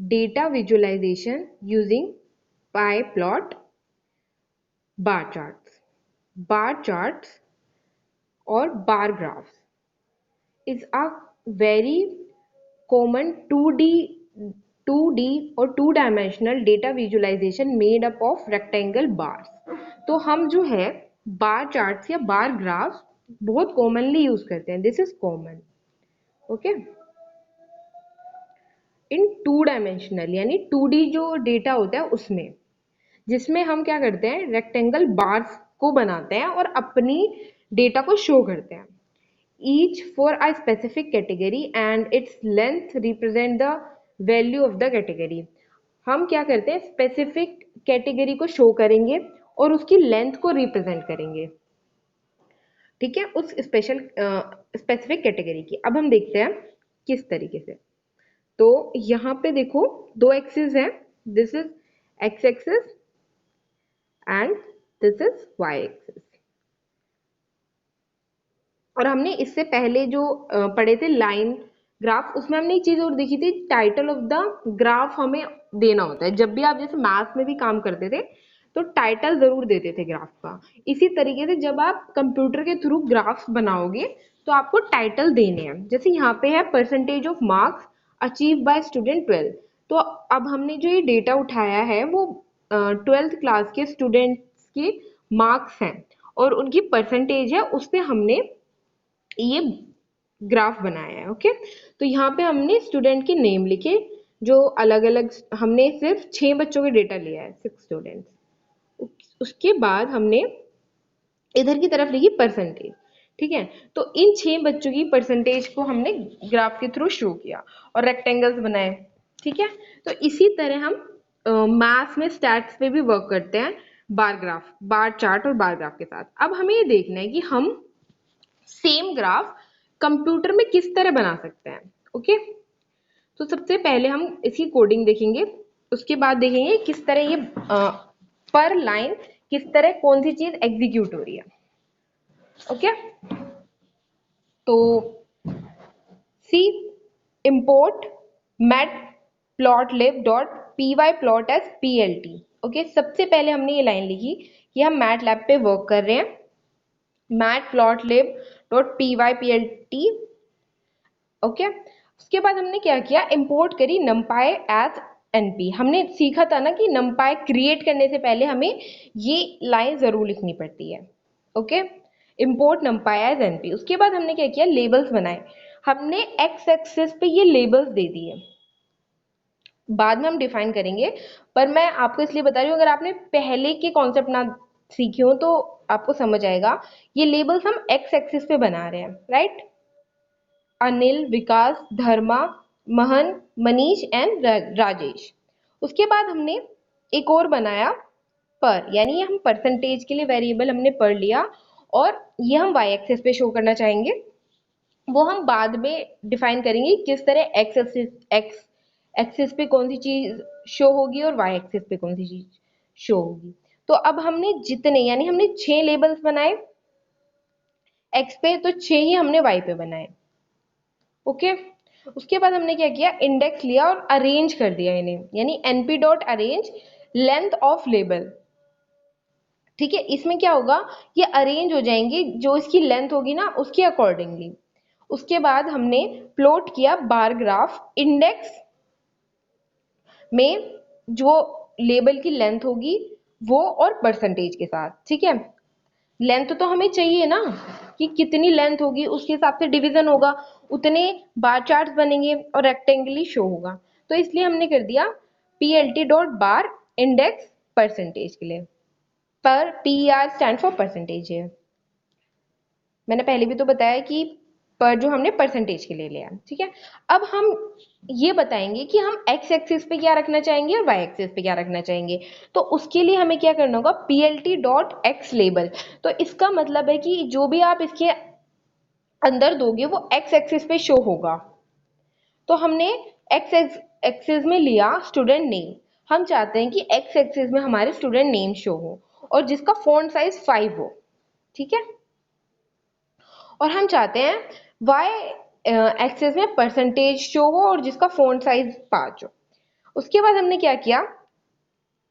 data visualization using pie plot, bar charts. Bar charts or bar graphs is a very common 2D or two dimensional data visualization made up of rectangle bars. तो हम जो है बार charts या बार graphs बहुत commonly use करते हैं. This is common. Okay. In two dimensional यानी 2D जो डेटा होता है उसमें, जिसमें हम क्या करते हैं रेक्टेंगल बार्स को बनाते हैं और अपनी डेटा को शो करते हैं. each for a specific category and its length represent the value of the category. हम क्या करते हैं स्पेसिफिक कैटेगरी को शो करेंगे और उसकी लेंथ को रिप्रेजेंट करेंगे. ठीक है, उस स्पेसिफिक कैटेगरी की. अब हम देखते हैं किस तरीके से. तो यहाँ पे देखो दो एक्सिस हैं. This is X axis and this is Y axis. और हमने इससे पहले जो पढ़े थे लाइन ग्राफ, उसमें हमने एक चीज और देखी थी, टाइटल ऑफ द ग्राफ हमें देना होता है. जब भी आप जैसे मैथ्स में भी काम करते थे तो टाइटल जरूर देते थे ग्राफ का. इसी तरीके से जब आप कंप्यूटर के थ्रू ग्राफ्स बनाओगे तो आपको टाइटल देने हैं. जैसे यहाँ पे है percentage of marks achieve by student 12. तो अब हमने जो ये डेटा उठाया है वो 12th क्लास के स्टूडेंट्स के मार्क्स हैं और उनकी परसेंटेज है, उस पर हमने ये ग्राफ बनाया है. ओके. तो यहाँ पे हमने स्टूडेंट के नेम लिखे जो अलग अलग, हमने सिर्फ 6 बच्चों के डेटा लिया है, 6 स्टूडेंट्स. उसके बाद हमने इधर की तरफ लिखी परसेंटेज. ठीक है, तो इन 6 बच्चों की परसेंटेज को हमने ग्राफ के थ्रू शो किया और रेक्टेंगल्स बनाए. ठीक है, तो इसी तरह हम मैथ्स में स्टैट्स पे भी वर्क करते हैं बार ग्राफ, बार चार्ट और बार ग्राफ के साथ. अब हमें ये देखना है कि हम सेम ग्राफ कंप्यूटर में किस तरह बना सकते हैं. ओके. तो सबसे पहले हम इसकी कोडिंग देखेंगे, उसके बाद देखेंगे किस तरह ये पर लाइन किस तरह कौन सी चीज एग्जीक्यूट हो रही है. ओके. तो see import matplotlib.pyplot as plt. Okay. सबसे पहले हमने ये लाइन लिखी कि हम मैटलैब पे वर्क कर रहे हैं. matplotlib.pyplt. ओके. उसके बाद हमने क्या किया, इंपोर्ट करी numpy as np. हमने सीखा था ना कि numpy क्रिएट करने से पहले हमें ये लाइन जरूर लिखनी पड़ती है. Okay. Import numpy as np. उसके बाद हमने क्या किया, लेबल्स बनाए. हमने एक्स एक्सिस पे ये लेबल्स दे दिए, बाद में हम डिफाइन करेंगे, पर मैं आपको इसलिए बता रही हूँ अगर आपने पहले के कॉन्सेप्ट ना सीखे हो तो आपको समझ आएगा. ये लेबल्स हम एक्स एक्सिस पे बना रहे हैं. राइट. अनिल, विकास, धर्मा, महन, मनीष एंड राजेश. उसके बाद हमने एक और बनाया पर, यानी हम परसेंटेज के लिए वेरिएबल हमने पर लिया और ये हम वाई एक्सिस पे शो करना चाहेंगे. वो हम बाद में डिफाइन करेंगे किस तरह एक्स एक्सिस पे कौन सी चीज शो होगी और वाई एक्सिस पे कौन सी चीज शो होगी. तो अब हमने जितने, यानी हमने 6 लेबल्स बनाए एक्स पे, तो 6 ही हमने वाई पे बनाए. ओके. उसके बाद हमने क्या किया, इंडेक्स लिया और अरेंज कर दिया इन्हें, यानी np.arrange लेंथ ऑफ लेबल. ठीक है, इसमें क्या होगा, ये अरेंज हो जाएंगे जो इसकी लेंथ होगी ना उसके अकॉर्डिंगली. उसके बाद हमने प्लॉट किया बार ग्राफ, इंडेक्स में जो लेबल की लेंथ होगी वो और परसेंटेज के साथ. ठीक है, लेंथ तो हमें चाहिए ना कि कितनी लेंथ होगी उसके हिसाब से डिवीजन होगा, उतने बार चार्ट्स बनेंगे और रेक्टेंगली शो होगा. तो इसलिए हमने कर दिया plt.bar इंडेक्स परसेंटेज के लिए. पर per स्टैंड फॉर परसेंटेज है. मैंने पहले भी तो बताया कि पर जो हमने परसेंटेज के लिए लिया. ठीक है, अब हम ये बताएंगे कि हम एक्स एक्सिस पे क्या रखना चाहेंगे और वाई एक्सिस पे क्या रखना चाहेंगे. तो उसके लिए हमें क्या करना होगा, plt.x लेबल. तो इसका मतलब है कि जो भी आप इसके अंदर दोगे वो एक्स एक्सिस पे शो होगा. तो हमने एक्स एक्सिस में लिया स्टूडेंट नेम. हम चाहते हैं कि एक्स एक्सिस में हमारे स्टूडेंट नेम शो हो और जिसका फॉन्ट साइज 5 हो. ठीक है, और हम चाहते हैं वाई एक्सिस में परसेंटेज शो हो और जिसका फॉन्ट साइज 5 हो. उसके बाद हमने क्या किया,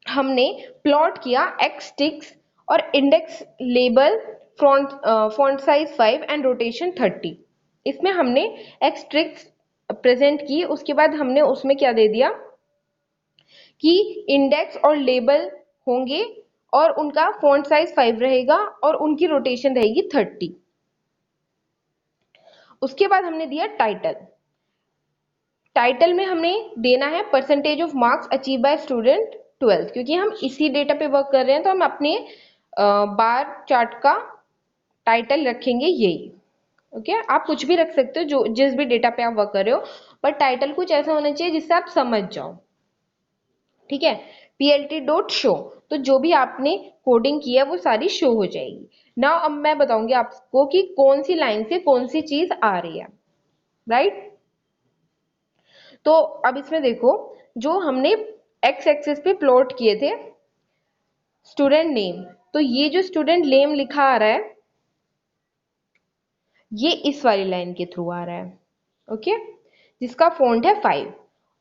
हमने प्लॉट किया एक्स टिक्स और index label font size 5 and rotation 30। इसमें हमने एक्स ट्रिक्स प्रेजेंट की, उसके बाद हमने उसमें क्या दे दिया कि इंडेक्स और लेबल होंगे और उनका फॉन्ट साइज 5 रहेगा और उनकी रोटेशन रहेगी 30। उसके बाद हमने दिया टाइटल। टाइटल में हमने देना है percentage of marks achieve by student 12th, क्योंकि हम इसी डेटा पे वर्क कर रहे हैं तो हम अपने बार चार्ट का टाइटल रखेंगे यही। ओके, आप कुछ भी रख सकते हो जो जिस भी डेटा पे आप वर्क कर रहे हो, पर टाइटल कुछ ऐसा होना चाहिए जिससे आप समझ जाओ। ठीक है, plt डॉट शो, तो जो भी आपने कोडिंग की है वो सारी शो हो जाएगी। नाउ अब मैं बताऊंगी आपको कि कौन सी लाइन से कौन सी चीज आ रही है, राइट। तो अब इसमें देखो, जो हमने एक्स एक्सिस पे प्लॉट किए थे स्टूडेंट नेम, तो ये जो स्टूडेंट नेम लिखा आ रहा है ये इस वाली लाइन के थ्रू आ रहा है, ओके, जिसका फॉन्ट है 5।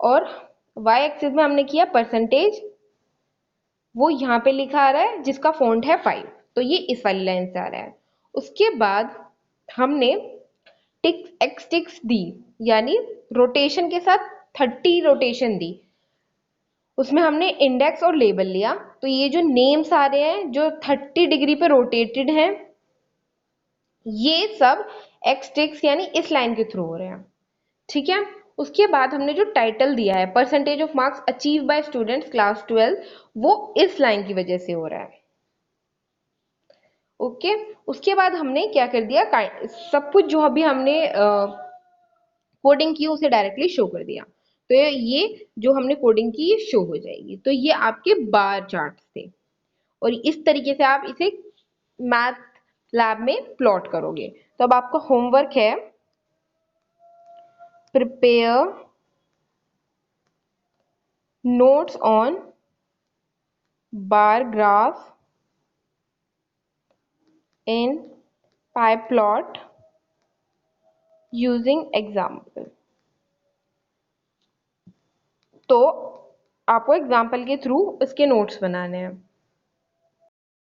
और वाई एक्सिस में हमने किया परसेंटेज, वो यहाँ पे लिखा आ रहा है जिसका फॉन्ट है 5, तो ये इस वाली लाइन से आ रहा है। उसके बाद हमने टिक्स एक्स टिक्स दी, यानी रोटेशन के साथ 30 रोटेशन दी। उसमें हमने इंडेक्स और लेबल लिया, तो ये जो नेम्स आ रहे हैं जो 30 डिग्री पे रोटेटेड हैं, ये सब एक्स टिक्स यानी इस लाइन के थ्रू हो रहे हैं। ठीक है, उसके बाद हमने जो टाइटल दिया है percentage of marks achieve by students class 12, वो इस लाइन की वजह से हो रहा है। ओके, उसके बाद हमने क्या कर दिया, सब कुछ जो अभी हमने कोडिंग की उसे डायरेक्टली शो कर दिया। तो ये जो हमने कोडिंग की ये शो हो जाएगी। तो ये आपके बार चार्ट थे और इस तरीके से आप इसे मैथ लैब में प्लॉट करोगे। तो अब आपका होमवर्क है, prepare notes on bar graph in pyplot using example. तो आपको एग्जाम्पल के थ्रू इसके नोट्स बनाने हैं।